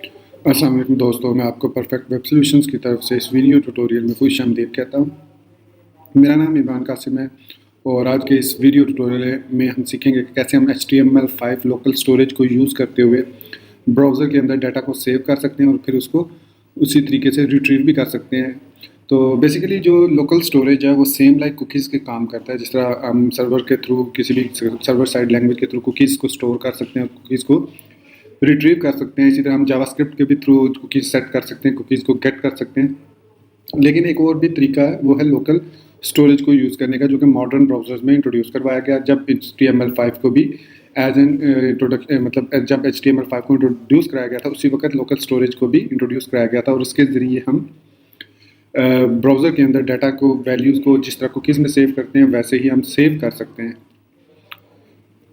अस्सलाम वालेकुम दोस्तों, मैं आपको परफेक्ट वेब सॉल्यूशंस की तरफ से इस वीडियो ट्यूटोरियल में खुशामदीद कहता हूँ। मेरा नाम इमरान कासिम है और आज के इस वीडियो ट्यूटोरियल में हम सीखेंगे कि कैसे हम HTML5 लोकल स्टोरेज को यूज़ करते हुए ब्राउज़र के अंदर डाटा को सेव कर सकते हैं और फिर उसको उसी तरीके से रिट्रीव भी कर सकते हैं। तो बेसिकली जो लोकल स्टोरेज है वो सेम लाइक कुकीज़ के काम करता है। जिस तरह हम सर्वर के थ्रू किसी भी सर्वर साइड लैंग्वेज के थ्रू कुकीज़ को स्टोर कर सकते हैं और कुकीज़ को रिट्रीव कर सकते हैं। इसी तरह हम जावास्क्रिप्ट के भी थ्रू कुकीज़ सेट कर सकते हैं, कुकीज़ को गेट कर सकते हैं। लेकिन एक और भी तरीका है, वो है लोकल स्टोरेज को यूज़ करने का, जो कि मॉडर्न ब्राउज़र्स में इंट्रोड्यूस करवाया गया जब HTML5 को भी एज एन मतलब जब HTML5 को इंट्रोड्यूस कराया गया था उसी वक्त लोकल स्टोरेज को भी इंट्रोड्यूस कराया गया था और उसके ज़रिए हम ब्राउज़र के अंदर डाटा को, वैल्यूज़ को जिस तरह कुकीज़ में सेव करते हैं वैसे ही हम सेव कर सकते हैं।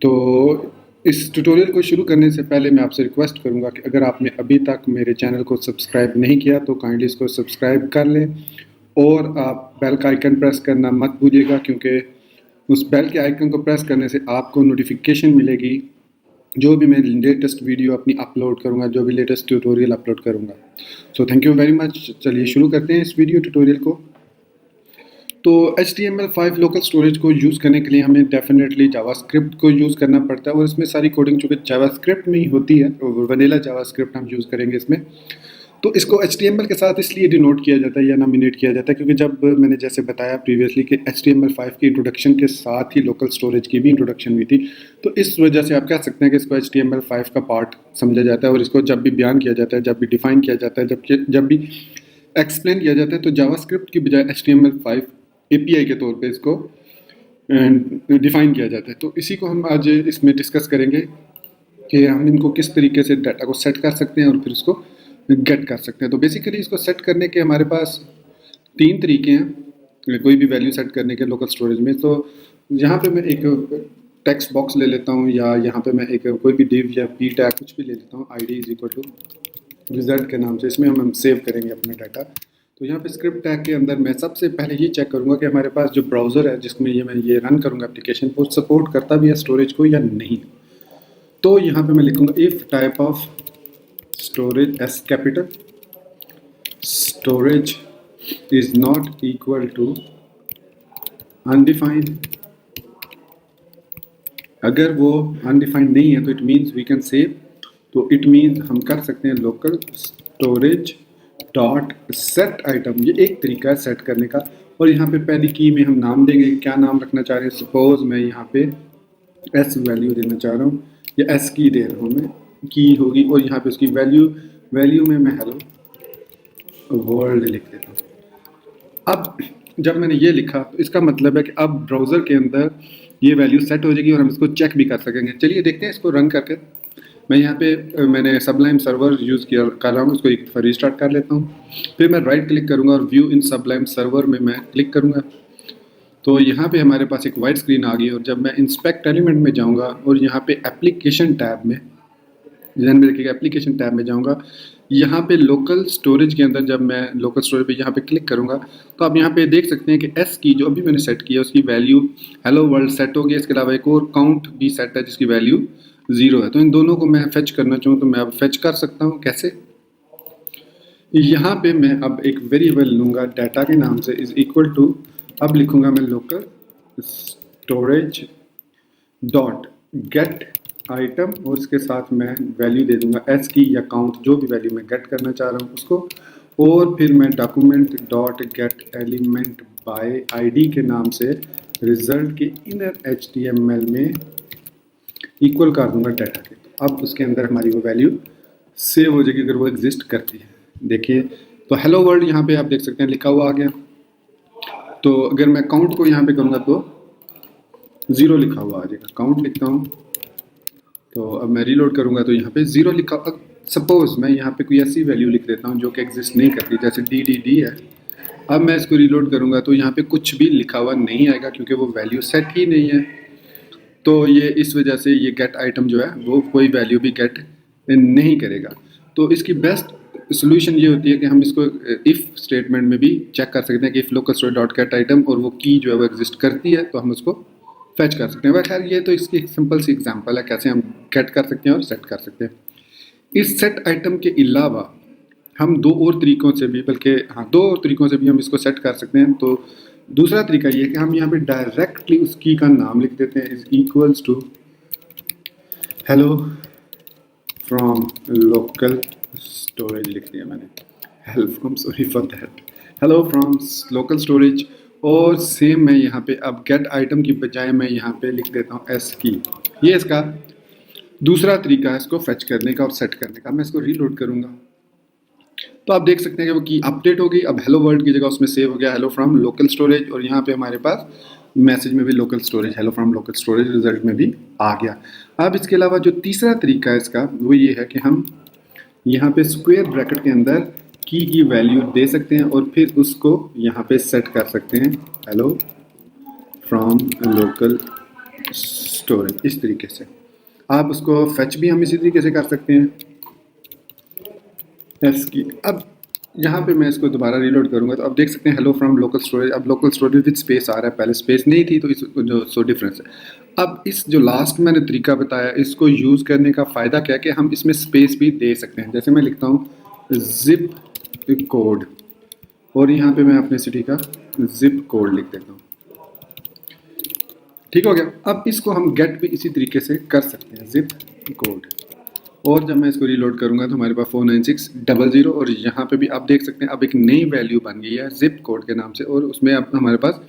तो इस ट्यूटोरियल को शुरू करने से पहले मैं आपसे रिक्वेस्ट करूंगा कि अगर आपने अभी तक मेरे चैनल को सब्सक्राइब नहीं किया तो काइंडली इसको सब्सक्राइब कर लें और आप बेल का आइकन प्रेस करना मत भूलिएगा, क्योंकि उस बेल के आइकन को प्रेस करने से आपको नोटिफिकेशन मिलेगी जो भी मैं लेटेस्ट वीडियो अपनी अपलोड करूंगा, जो भी लेटेस्ट ट्यूटोरियल अपलोड करूंगा। So thank you very much. चलिए शुरू करते हैं इस वीडियो ट्यूटोरियल को। तो HTML5 लोकल स्टोरेज को यूज़ करने के लिए हमें डेफिनेटली जावास्क्रिप्ट को यूज़ करना पड़ता है और इसमें सारी कोडिंग चूँकि जावास्क्रिप्ट में ही होती है, वनीला जावास्क्रिप्ट हम यूज़ करेंगे इसमें। तो इसको HTML के साथ इसलिए डिनोट किया जाता है या नॉमिनेट किया जाता है क्योंकि जब मैंने जैसे बताया प्रीवियसली कि HTML5 की इंट्रोडक्शन के साथ ही लोकल स्टोरेज की भी इंट्रोडक्शन हुई थी, तो इस वजह से आप कह सकते हैं कि इसको HTML5 का पार्ट समझा जाता है और इसको जब भी बयान किया जाता है, जब भी डिफाइन किया जाता है, जब भी एक्सप्लेन किया जाता है, तो जावास्क्रिप्ट की बजाय HTML5 API के तौर पे इसको डिफाइन किया जाता है। तो इसी को हम आज इसमें डिस्कस करेंगे कि हम इनको किस तरीके से डाटा को सेट कर सकते हैं और फिर उसको गेट कर सकते हैं। तो बेसिकली इसको सेट करने के हमारे पास 3 तरीके हैं कोई भी वैल्यू सेट करने के लोकल स्टोरेज में। तो यहाँ पे मैं एक टेक्स्ट बॉक्स ले लेता हूँ या यहाँ पे मैं एक कोई भी div या p टैग कुछ भी ले लेता हूँ, id = रिजल्ट के नाम से। इसमें हम सेव करेंगे अपना डाटा। तो यहाँ पे स्क्रिप्ट टैग के अंदर मैं सबसे पहले ये चेक करूँगा कि हमारे पास जो ब्राउज़र है जिसमें मैं ये रन करूँगा एप्लीकेशन, वो सपोर्ट करता भी है स्टोरेज को या नहीं। तो यहाँ पे मैं लिखूँगा if type of storage S capital storage is not equal to undefined. अगर वो अनडिफाइंड नहीं है तो it means we can save. तो इट मीन्स हम कर सकते हैं local storage dot set item. ये एक तरीका है सेट करने का। और यहाँ पे पहली की में हम नाम देंगे, क्या नाम रखना चाह रहे हैं। सपोज मैं यहाँ पे S वैल्यू देना चाह रहा हूँ या S की दे रहा हूँ, मैं की होगी और यहाँ पे उसकी वैल्यू में मैं हेलो वर्ल्ड लिख देता हूँ। अब जब मैंने ये लिखा तो इसका मतलब है कि अब ब्राउज़र के अंदर ये वैल्यू सेट हो जाएगी और हम इसको चेक भी कर सकेंगे। चलिए देखते हैं इसको रन करके। मैं यहाँ पे मैंने सबलाइम सर्वर यूज़ कर रहा हूँ, उसको एक दफ़ा रीस्टार्ट कर लेता हूँ। फिर मैं राइट क्लिक करूँगा और व्यू इन सबलाइम सर्वर में मैं क्लिक करूँगा। तो यहाँ पे हमारे पास एक वाइट स्क्रीन आ गई और जब मैं इंस्पेक्ट एलिमेंट में जाऊँगा और यहाँ पे एप्लीकेशन टैब में एप्लीकेशन टैब में जाऊँगा, यहाँ पे लोकल स्टोरेज के अंदर जब मैं लोकल स्टोरेज पे यहाँ पे क्लिक करूँगा तो आप यहाँ पे देख सकते हैं कि S की जो अभी मैंने सेट किया उसकी वैल्यू हेलो वर्ल्ड सेट हो गई। इसके अलावा एक और काउंट भी सेट है जिसकी वैल्यू 0 है। तो इन दोनों को मैं फेच करना चाहूँ तो मैं अब फेच कर सकता हूँ। कैसे? यहाँ पे मैं अब एक वेरिएबल लूँगा डाटा के नाम से इज इक्वल टू, अब लिखूँगा मैं local storage dot gate item और इसके साथ मैं वैल्यू दे दूंगा S की या काउंट, जो भी वैल्यू मैं गेट करना चाह रहा हूँ उसको। और फिर मैं document dot gate element by ID के नाम से रिजल्ट के इनर HTML में इक्वल कर दूंगा डाटा के। तो अब उसके अंदर हमारी वो वैल्यू सेव हो जाएगी अगर वो एग्जिस्ट करती है। देखिए तो हेलो वर्ल्ड यहाँ पे आप देख सकते हैं लिखा हुआ आ गया। तो अगर मैं काउंट को यहाँ पे करूँगा तो 0 लिखा हुआ आ जाएगा। काउंट लिखता हूँ तो अब मैं रीलोड करूँगा तो यहाँ पे 0 लिखा। सपोज मैं यहाँ पे कोई ऐसी वैल्यू लिख देता हूँ जो कि एग्जिस्ट नहीं करती, जैसे DDD है। अब मैं इसको रीलोड करूँगा तो यहाँ पे कुछ भी लिखा हुआ नहीं आएगा क्योंकि वो वैल्यू सेट ही नहीं है। तो ये इस वजह से ये गेट आइटम जो है वो कोई वैल्यू भी गेट नहीं करेगा। तो इसकी बेस्ट सोल्यूशन ये होती है कि हम इसको इफ़ स्टेटमेंट में भी चेक कर सकते हैं कि if local storage dot gate item और वो की जो है वो एग्जिस्ट करती है तो हम उसको फैच कर सकते हैं। वह खैर ये तो इसकी एक सिंपल सी एग्जांपल है कैसे हम गेट कर सकते हैं और सेट कर सकते हैं। इस सेट आइटम के अलावा हम दो और तरीकों से भी, बल्कि हाँ, दो और तरीकों से भी हम इसको सेट कर सकते हैं। तो दूसरा तरीका ये है कि हम यहाँ पे डायरेक्टली उस की का नाम लिख देते हैं, is equals to hello from local storage लिख दिया मैंने, hello from, sorry for that, hello from local storage. और सेम मैं यहाँ पे अब गेट आइटम की बजाय मैं यहाँ पे लिख देता हूँ एस की। ये इसका दूसरा तरीका है इसको फेच करने का और सेट करने का। मैं इसको रीलोड करूँगा तो आप देख सकते हैं कि वो की अपडेट हो गई। अब हेलो वर्ल्ड की जगह उसमें सेव हो गया हेलो फ्रॉम लोकल स्टोरेज, और यहाँ पे हमारे पास मैसेज में भी local storage, hello from local storage result में भी आ गया। अब इसके अलावा जो तीसरा तरीका है इसका वो ये है कि हम यहाँ पे स्क्वायर ब्रैकेट के अंदर की वैल्यू दे सकते हैं और फिर उसको यहाँ पे सेट कर सकते हैं हेलो फ्रॉम लोकल स्टोरेज। इस तरीके से आप उसको फेच भी हम इसी तरीके से कर सकते हैं एस की। अब यहाँ पे मैं इसको दोबारा रीलोड करूँगा तो अब देख सकते हैं हेलो फ्रॉम लोकल स्टोरेज। अब लोकल स्टोरेज विद स्पेस आ रहा है, पहले स्पेस नहीं थी, तो इस जो सो डिफरेंस है। अब इस जो लास्ट मैंने तरीका बताया इसको यूज़ करने का फ़ायदा क्या है कि हम इसमें स्पेस भी दे सकते हैं। जैसे मैं लिखता हूँ जिप कोड और यहाँ पे मैं अपने सिटी का जिप कोड लिख देता हूँ, ठीक हो गया। अब इसको हम गेट भी इसी तरीके से कर सकते हैं, जिप कोड। और जब मैं इसको रीलोड करूंगा तो हमारे पास 49600 और यहाँ पे भी आप देख सकते हैं अब एक नई वैल्यू बन गई है जिप कोड के नाम से। और उसमें अब हमारे पास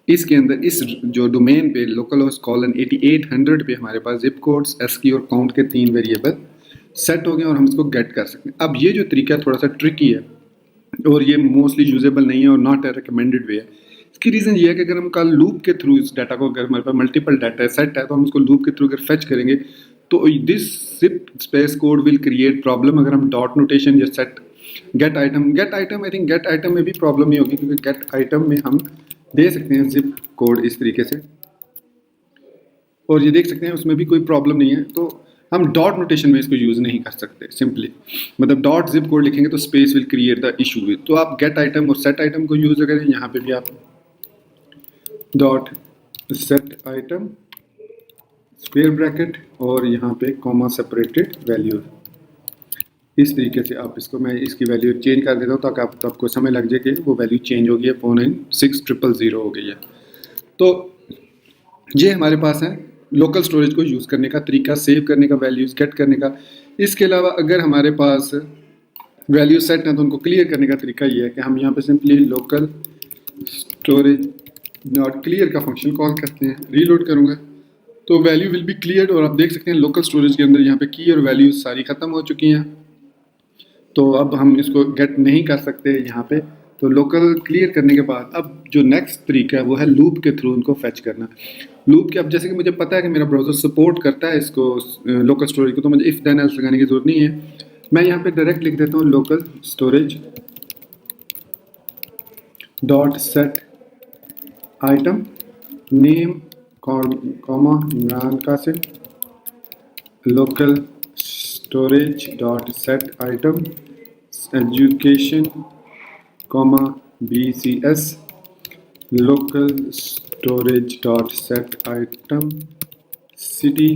इसके अंदर इस जो डोमेन पे लोकल होस्ट कॉलन 8800 पे हमारे पास जिप कोड्स, एसकी और काउंट के 3 वेरिएबल सेट हो गए और हम इसको गेट कर सकते हैं। अब ये जो तरीका थोड़ा सा ट्रिकी है और ये मोस्टली यूजेबल नहीं है और नॉट ए रिकमेंडेड वे है। इसकी रीज़न ये है कि अगर हम कल लूप के थ्रू इस डाटा को, अगर हमारे पास मल्टीपल डाटा सेट है तो हम उसको लूप के थ्रू अगर फेच करेंगे तो this zip space code will create problem. अगर हम डॉट नोटेशन या set gate item I think gate item में भी प्रॉब्लम नहीं होगी, क्योंकि गेट आइटम में हम दे सकते हैं जिप कोड इस तरीके से और ये देख सकते हैं उसमें भी कोई प्रॉब्लम नहीं है। तो हम डॉट नोटेशन में इसको यूज़ नहीं कर सकते सिंपली, मतलब डॉट जिप कोड लिखेंगे तो space will create the issue with. तो आप गेट आइटम और सेट आइटम को यूज़ करें, यहाँ पे भी आप dot set item square bracket और यहाँ पे कॉमा सेपरेटेड वैल्यू, इस तरीके से आप इसको, मैं इसकी वैल्यू चेंज कर देता हूँ ताकि आपको समझ लग जाए कि वो वैल्यू चेंज हो गई है, 49600 हो गई है। तो ये हमारे पास है लोकल स्टोरेज को यूज़ करने का तरीका, सेव करने का, वैल्यूज़ गेट करने का। इसके अलावा अगर हमारे पास वैल्यू सेट है तो उनको क्लियर करने का तरीका ये है कि हम यहाँ पे simply local storage not clear का फंक्शन कॉल करते हैं। रीलोड करूँगा तो वैल्यू विल बी क्लियर और आप देख सकते हैं लोकल स्टोरेज के अंदर यहाँ पे की और वैल्यूज सारी ख़त्म हो चुकी हैं। तो अब हम इसको गेट नहीं कर सकते यहाँ पे। तो लोकल क्लियर करने के बाद अब जो नेक्स्ट तरीका है वो है लूप के थ्रू उनको फेच करना। लूप के, अब जैसे कि मुझे पता है कि मेरा ब्राउज़र सपोर्ट करता है इसको लोकल स्टोरेज को, तो मुझे इफ़ देन एल्स लगाने की ज़रूरत नहीं है। मैं यहाँ पे डायरेक्ट लिख देता हूँ local storage dot set item name comma Imran Qasim local storage dot set item education comma BCS local storage dot set item city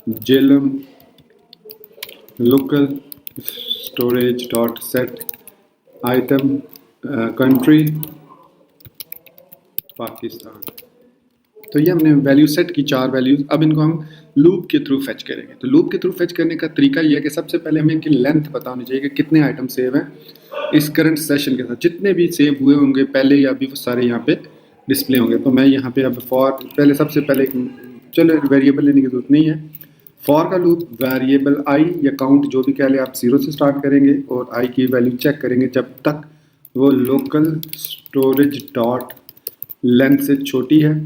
Jhelum local storage dot set item country Pakistan. तो ये हमने वैल्यू सेट की 4 वैल्यूज। अब इनको हम लूप के through fetch करेंगे। तो लूप के थ्रू फेच करने का तरीका ये है कि सबसे पहले हमें इनकी लेंथ पता होनी चाहिए कि कितने आइटम सेव हैं इस करंट सेशन के साथ। जितने भी सेव हुए होंगे पहले या अभी वो सारे यहाँ पे डिस्प्ले होंगे। तो मैं यहाँ पे अब फॉर पहले सबसे पहले चलो वेरिएबल लेने की जरूरत नहीं है। फॉर का लूप वेरिएबल आई या काउंट जो भी कह ले आप 0 से स्टार्ट करेंगे और आई की वैल्यू चेक करेंगे जब तक वो लोकल स्टोरेज डॉट लेंथ से छोटी है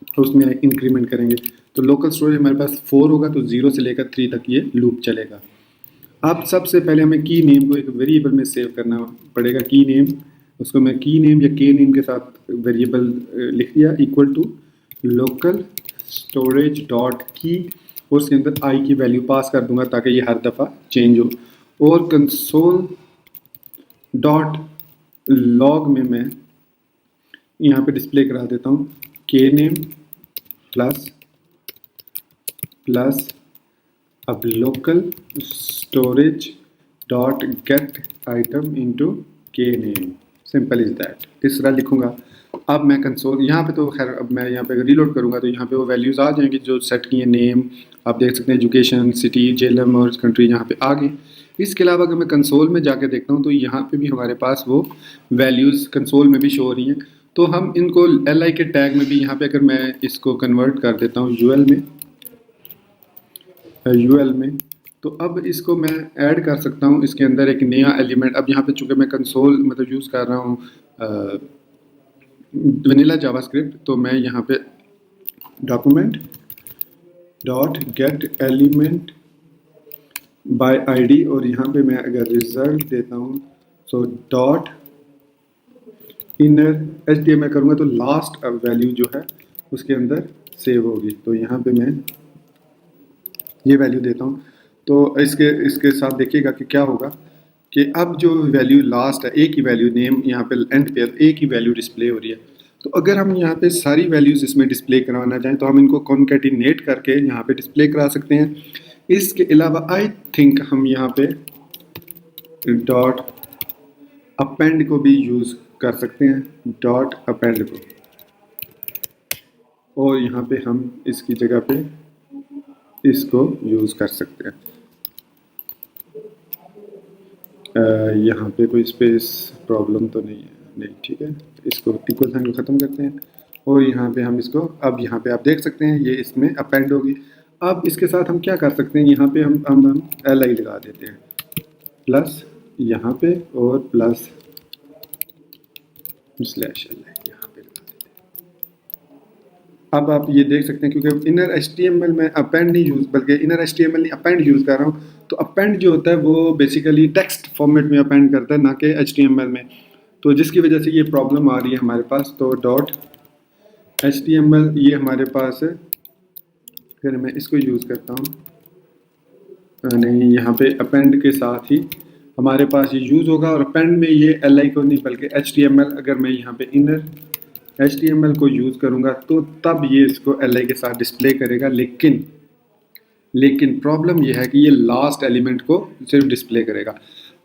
तो उसमें इंक्रीमेंट करेंगे। तो लोकल स्टोरेज हमारे पास 4 होगा तो 0 से लेकर 3 तक ये लूप चलेगा। अब सबसे पहले हमें की नेम को एक वेरिएबल में सेव करना पड़ेगा। की नेम, उसको मैं की नेम या के नेम के साथ वेरिएबल लिख दिया equal to local storage dot की और उसके अंदर आई की वैल्यू पास कर दूंगा ताकि ये हर दफ़ा चेंज हो। और कंसोल डॉट लॉग में मैं यहाँ पे डिस्प्ले करा देता हूँ के नेम प्लस अब local storage dot gate item into के नेम, सिंपल इज दैट। इस तरह लिखूंगा। अब मैं कंसोल यहाँ पे तो खैर अब मैं यहाँ पे रीलोड करूँगा तो यहाँ पे वो वैल्यूज़ आ जाएंगी जो सेट की है। नेम आप देख सकते हैं, एजुकेशन, सिटी, जेलम और कंट्री यहाँ पे आ गई। इसके अलावा अगर मैं कंसोल में जाके देखता हूँ तो यहाँ पे भी हमारे पास वो वैल्यूज़ कंसोल में भी शो हो रही हैं। तो हम इनको li के टैग में भी यहाँ पे अगर मैं इसको कन्वर्ट कर देता हूँ ul में तो अब इसको मैं ऐड कर सकता हूँ इसके अंदर एक नया एलिमेंट। अब यहाँ पे चूँकि मैं कंसोल मतलब यूज़ कर रहा हूँ वनीला जावास्क्रिप्ट, तो मैं यहाँ पे document dot gate element by ID और यहाँ पे मैं अगर रिजल्ट देता हूँ सो डॉट इनर HTML करूँगा तो लास्ट वैल्यू जो है उसके अंदर सेव होगी। तो यहाँ पे मैं ये वैल्यू देता हूँ तो इसके साथ देखिएगा कि क्या होगा कि अब जो वैल्यू लास्ट है, एक ही वैल्यू नेम यहाँ पे एंड पे एक ही वैल्यू डिस्प्ले हो रही है। तो अगर हम यहाँ पे सारी वैल्यूज़ इसमें डिस्प्ले करवाना चाहें तो हम इनको कॉन्कैटिनेट करके यहाँ पे डिस्प्ले करा सकते हैं। इसके अलावा आई थिंक हम यहाँ पे डॉट अपेंड को भी यूज़ कर सकते हैं, डॉट अपेंड को, और यहाँ पे हम इसकी जगह पे इसको यूज़ कर सकते हैं। यहाँ पे कोई स्पेस प्रॉब्लम तो नहीं है, नहीं ठीक है। इसको इक्वल साइन को ख़त्म करते हैं और यहाँ पे हम इसको, अब यहाँ पे आप देख सकते हैं ये इसमें अपेंड होगी। अब इसके साथ हम क्या कर सकते हैं, यहाँ पे हम li लगा देते हैं प्लस यहाँ पे और प्लस स्लैश li यहाँ पे लगा देते हैं। अब आप ये देख सकते हैं क्योंकि इनर HTML में अपेंड नहीं यूज़ बल्कि इनर HTML नहीं अपेंड यूज़ कर रहा हूँ, तो अपेंड जो होता है वो बेसिकली टेक्स्ट फॉर्मेट में अपेंड करता है ना कि HTML में, तो जिसकी वजह से ये प्रॉब्लम आ रही है हमारे पास। तो डॉट HTML ये हमारे पास है, फिर मैं इसको यूज़ करता हूँ, नहीं यहाँ पे अपेंड के साथ ही हमारे पास ये यूज़ होगा और अपेंड में ये li को नहीं बल्कि HTML, अगर मैं यहाँ पे इनर HTML को यूज़ करूँगा तो तब ये इसको li के साथ डिस्प्ले करेगा। लेकिन प्रॉब्लम ये है कि ये लास्ट एलिमेंट को सिर्फ डिस्प्ले करेगा।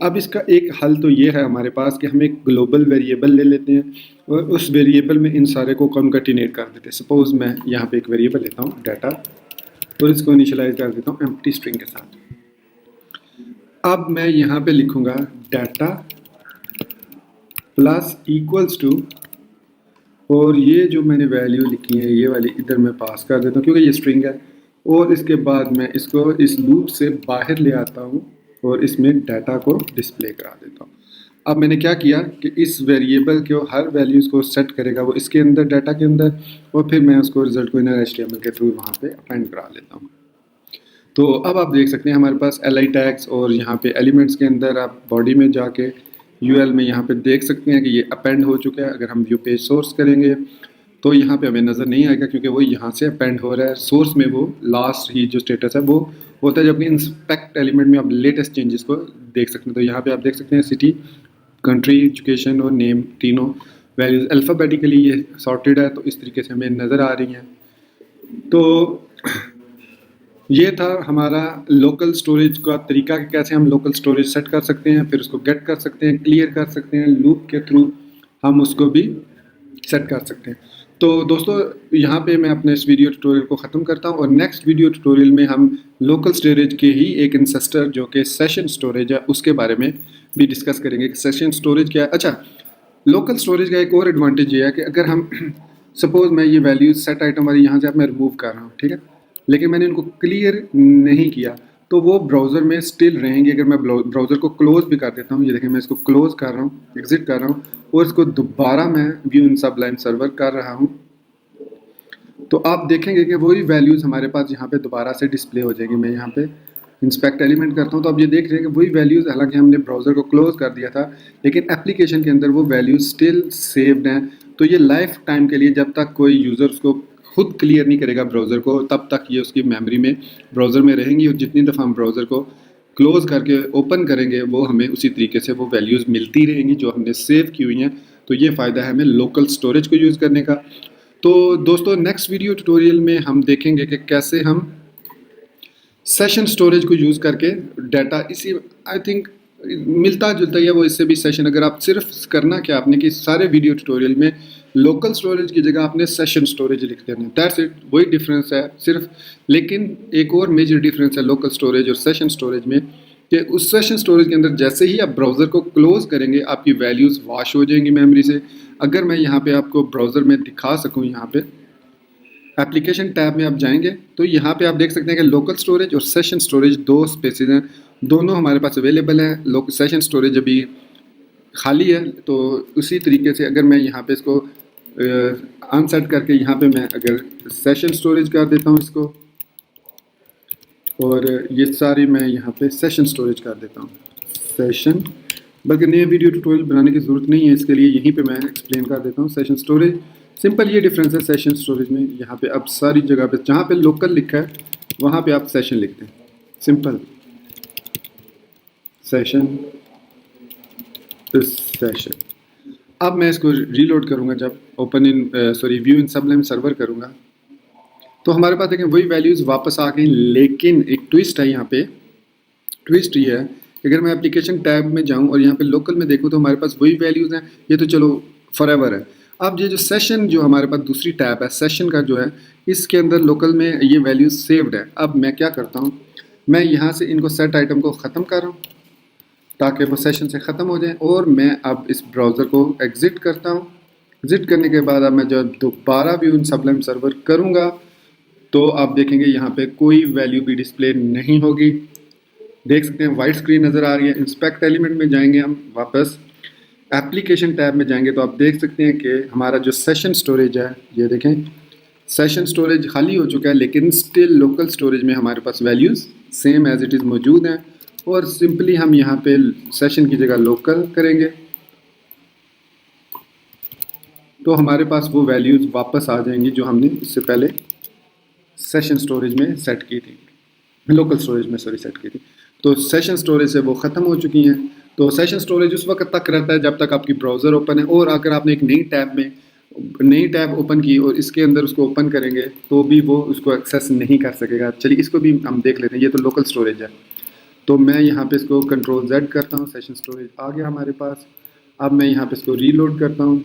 अब इसका एक हल तो ये है हमारे पास कि हम एक ग्लोबल वेरिएबल ले लेते हैं और उस वेरिएबल में इन सारे को कॉन्कैटिनेट कर देते हैं। सपोज़ मैं यहाँ पे एक वेरिएबल लेता हूँ डाटा और इसको इनिशियलाइज कर देता हूँ एम्प्टी स्ट्रिंग के साथ। अब मैं यहाँ पे लिखूँगा डाटा प्लस इक्वल्स टू, और ये जो मैंने वैल्यू लिखी है ये वाली इधर मैं पास कर देता हूँ क्योंकि ये स्ट्रिंग है, और इसके बाद मैं इसको इस लूप से बाहर ले आता हूँ और इसमें डाटा को डिस्प्ले करा देता हूँ। अब मैंने क्या किया कि इस वेरिएबल के हर वैल्यूज़ को सेट करेगा वो इसके अंदर डाटा के अंदर, और फिर मैं उसको रिजल्ट को इनर HTML के थ्रू वहाँ पे अपेंड करा लेता हूँ। तो अब आप देख सकते हैं हमारे पास li टैग्स और यहाँ पे एलिमेंट्स के अंदर आप बॉडी में जाके ul में यहाँ पे देख सकते हैं कि ये अपेंड हो चुका है। अगर हम व्यू पेज सोर्स करेंगे तो यहाँ पे हमें नज़र नहीं आएगा क्योंकि वो यहाँ से अपेंड हो रहा है। सोर्स में वो लास्ट ही जो स्टेटस है वो होता है, जबकि इंस्पेक्ट एलिमेंट में आप लेटेस्ट चेंजेस को देख सकते हैं। तो यहाँ पे आप देख सकते हैं सिटी, कंट्री, एजुकेशन और नेम तीनों वैल्यूज़ अल्फ़ाबेटिकली ये सॉर्टेड है, तो इस तरीके से हमें नज़र आ रही हैं। तो ये था हमारा लोकल स्टोरेज का तरीका कि कैसे हम लोकल स्टोरेज सेट कर सकते हैं, फिर उसको गेट कर सकते हैं, क्लियर कर सकते हैं, लूप के थ्रू हम उसको भी सेट कर सकते हैं। तो दोस्तों यहाँ पे मैं अपने इस वीडियो ट्यूटोरियल को ख़त्म करता हूँ और नेक्स्ट वीडियो ट्यूटोरियल में हम लोकल स्टोरेज के ही एक इंसेस्टर जो कि सेशन स्टोरेज है उसके बारे में भी डिस्कस करेंगे कि सेशन स्टोरेज क्या है। अच्छा, लोकल स्टोरेज का एक और एडवांटेज ये है कि अगर हम सपोज़ मैं ये वैल्यूज सेट आइटम वाली यहाँ से आप मैं रिमूव कर रहा हूँ, ठीक है, लेकिन मैंने इनको क्लियर नहीं किया तो वो ब्राउज़र में स्टिल रहेंगे। अगर मैं ब्राउज़र को क्लोज़ भी कर देता हूँ, ये देखें मैं इसको क्लोज़ कर रहा हूँ, एग्ज़िट कर रहा हूँ और इसको दोबारा मैं व्यू इन सबलाइन सर्वर कर रहा हूँ, तो आप देखेंगे कि वही वैल्यूज़ हमारे पास यहाँ पे दोबारा से डिस्प्ले हो जाएंगी। मैं यहाँ पे इंस्पेक्ट एलिमेंट करता हूँ तो आप ये देख रहे हैं कि वही वैल्यूज़, हालांकि हमने ब्राउज़र को क्लोज़ कर दिया था लेकिन एप्लीकेशन के अंदर वो वैल्यूज़ स्टिल सेव्ड हैं। तो ये लाइफ टाइम के लिए, जब तक कोई यूज़र उसको खुद क्लियर नहीं करेगा ब्राउज़र को, तब तक ये उसकी मेमोरी में ब्राउज़र में रहेंगी और जितनी दफ़ा हम ब्राउज़र को क्लोज़ करके ओपन करेंगे वो हमें उसी तरीके से वो वैल्यूज़ मिलती रहेंगी जो हमने सेव की हुई हैं। तो ये फ़ायदा है हमें लोकल स्टोरेज को यूज़ करने का। तो दोस्तों नेक्स्ट वीडियो ट्यूटोरियल में हम देखेंगे कि कैसे हम सेशन स्टोरेज को यूज़ करके डाटा इसी आई थिंक मिलता जुलता ही है वो इससे भी सेशन। अगर आप सिर्फ करना क्या आपने कि सारे वीडियो ट्यूटोरियल में लोकल स्टोरेज की जगह आपने सेशन स्टोरेज लिख देना, दैट्स इट, वही डिफरेंस है सिर्फ। लेकिन एक और मेजर डिफरेंस है लोकल स्टोरेज और सेशन स्टोरेज में कि उस सेशन स्टोरेज के अंदर जैसे ही आप ब्राउज़र को क्लोज़ करेंगे आपकी वैल्यूज़ वॉश हो जाएंगी मेमोरी से। अगर मैं यहाँ पे आपको ब्राउज़र में दिखा सकूँ, यहाँ पे एप्लीकेशन टैब में आप जाएंगे तो यहाँ पे आप देख सकते हैं कि लोकल स्टोरेज और सेशन स्टोरेज दो स्पेसेस हैं, दोनों हमारे पास अवेलेबल हैं। सेशन स्टोरेज अभी खाली है, तो उसी तरीके से अगर मैं यहाँ पे इसको अनसेट करके यहाँ पे मैं अगर सेशन स्टोरेज कर देता हूँ इसको, और ये सारी मैं यहाँ पे सेशन स्टोरेज कर देता हूँ सेशन, बल्कि नए वीडियो ट्यूटोरियल बनाने की ज़रूरत नहीं है, इसके लिए यहीं पे मैं एक्सप्लेन कर देता हूँ सेशन स्टोरेज। सिंपल ये डिफरेंस है सेशन स्टोरेज में, यहाँ पे अब सारी जगह पे जहाँ पे लोकल लिखा है वहाँ पे आप सेशन लिखते हैं, सिंपल सेशन सेशन। अब मैं इसको रीलोड करूँगा, जब open in view in Sublime server करूँगा तो हमारे पास देखें वही वैल्यूज़ वापस आ गई। लेकिन एक ट्विस्ट है यहाँ पे, ट्विस्ट ये है कि अगर मैं एप्लीकेशन टैब में जाऊँ और यहाँ पे लोकल में देखूँ तो हमारे पास वही वैल्यूज़ हैं, ये तो चलो फॉरएवर है। अब ये जो सेशन जो हमारे पास दूसरी टैब है सेशन का जो है, इसके अंदर लोकल में ये वैल्यूज़ सेव्ड है। अब मैं क्या करता हूँ, मैं यहाँ से इनको सेट आइटम को ख़त्म कर रहा हूँ ताकि वो सेशन से ख़त्म हो जाए, और मैं अब इस ब्राउज़र को एग्ज़िट करता हूँ। एग्ज़िट करने के बाद अब मैं जब दोबारा व्यू इन सबलाइम सर्वर करूँगा तो आप देखेंगे यहाँ पे कोई वैल्यू भी डिस्प्ले नहीं होगी। देख सकते हैं वाइट स्क्रीन नज़र आ रही है। इंस्पेक्ट एलिमेंट में जाएंगे हम, वापस एप्लीकेशन टैब में जाएंगे तो आप देख सकते हैं कि हमारा जो सेशन स्टोरेज है, ये देखें सेशन स्टोरेज खाली हो चुका है, लेकिन स्टिल लोकल स्टोरेज में हमारे पास values same as it is मौजूद हैं। और सिंपली हम यहाँ पे सेशन की जगह लोकल करेंगे तो हमारे पास वो वैल्यूज़ वापस आ जाएंगी जो हमने इससे पहले सेशन स्टोरेज में सेट की थी, लोकल स्टोरेज में सेट की थी। तो सेशन स्टोरेज से वो ख़त्म हो चुकी हैं। तो सेशन स्टोरेज उस वक्त तक रहता है जब तक आपकी ब्राउज़र ओपन है, और अगर आपने एक नई टैब ओपन की और इसके अंदर उसको ओपन करेंगे तो भी वो उसको एक्सेस नहीं कर सकेगा। चलिए इसको भी हम देख लेते हैं, ये तो लोकल स्टोरेज है। तो मैं यहाँ पे इसको कंट्रोल Z करता हूँ, सेशन स्टोरेज आ गया हमारे पास। अब मैं यहाँ पे इसको रीलोड करता हूँ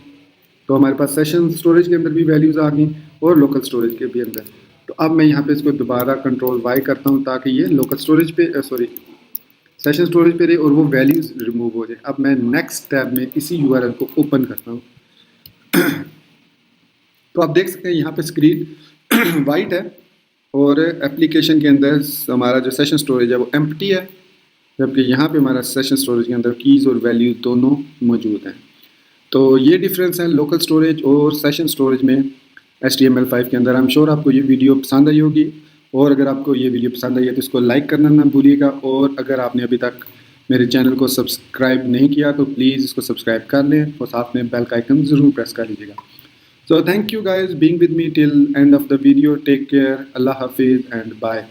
तो हमारे पास सेशन स्टोरेज के अंदर भी वैल्यूज़ आ गई और लोकल स्टोरेज के भी अंदर। तो अब मैं यहाँ पे इसको दोबारा कंट्रोल Y करता हूँ ताकि ये लोकल स्टोरेज पे सेशन स्टोरेज पे रहे और वो वैल्यूज़ रिमूव हो जाए। अब मैं नेक्स्ट टैब में इसी URL को ओपन करता हूँ तो आप देख सकते हैं यहाँ पे स्क्रीन वाइट है और एप्लीकेशन के अंदर हमारा जो सेशन स्टोरेज है वो एम्प्टी है, जबकि यहाँ पे हमारा सेशन स्टोरेज के अंदर कीज़ और वैल्यू दोनों मौजूद हैं। तो ये डिफरेंस है लोकल स्टोरेज और सेशन स्टोरेज में HTML5 के अंदर। आई एम श्योर आपको ये वीडियो पसंद आई होगी, और अगर आपको ये वीडियो पसंद आई है तो इसको लाइक करना ना भूलिएगा, और अगर आपने अभी तक मेरे चैनल को सब्सक्राइब नहीं किया तो प्लीज़ इसको सब्सक्राइब कर लें और साथ में बेल का आइकन ज़रूर प्रेस कर लीजिएगा। So thank you guys being with me till end of the video. Take care. Allah Hafiz and bye.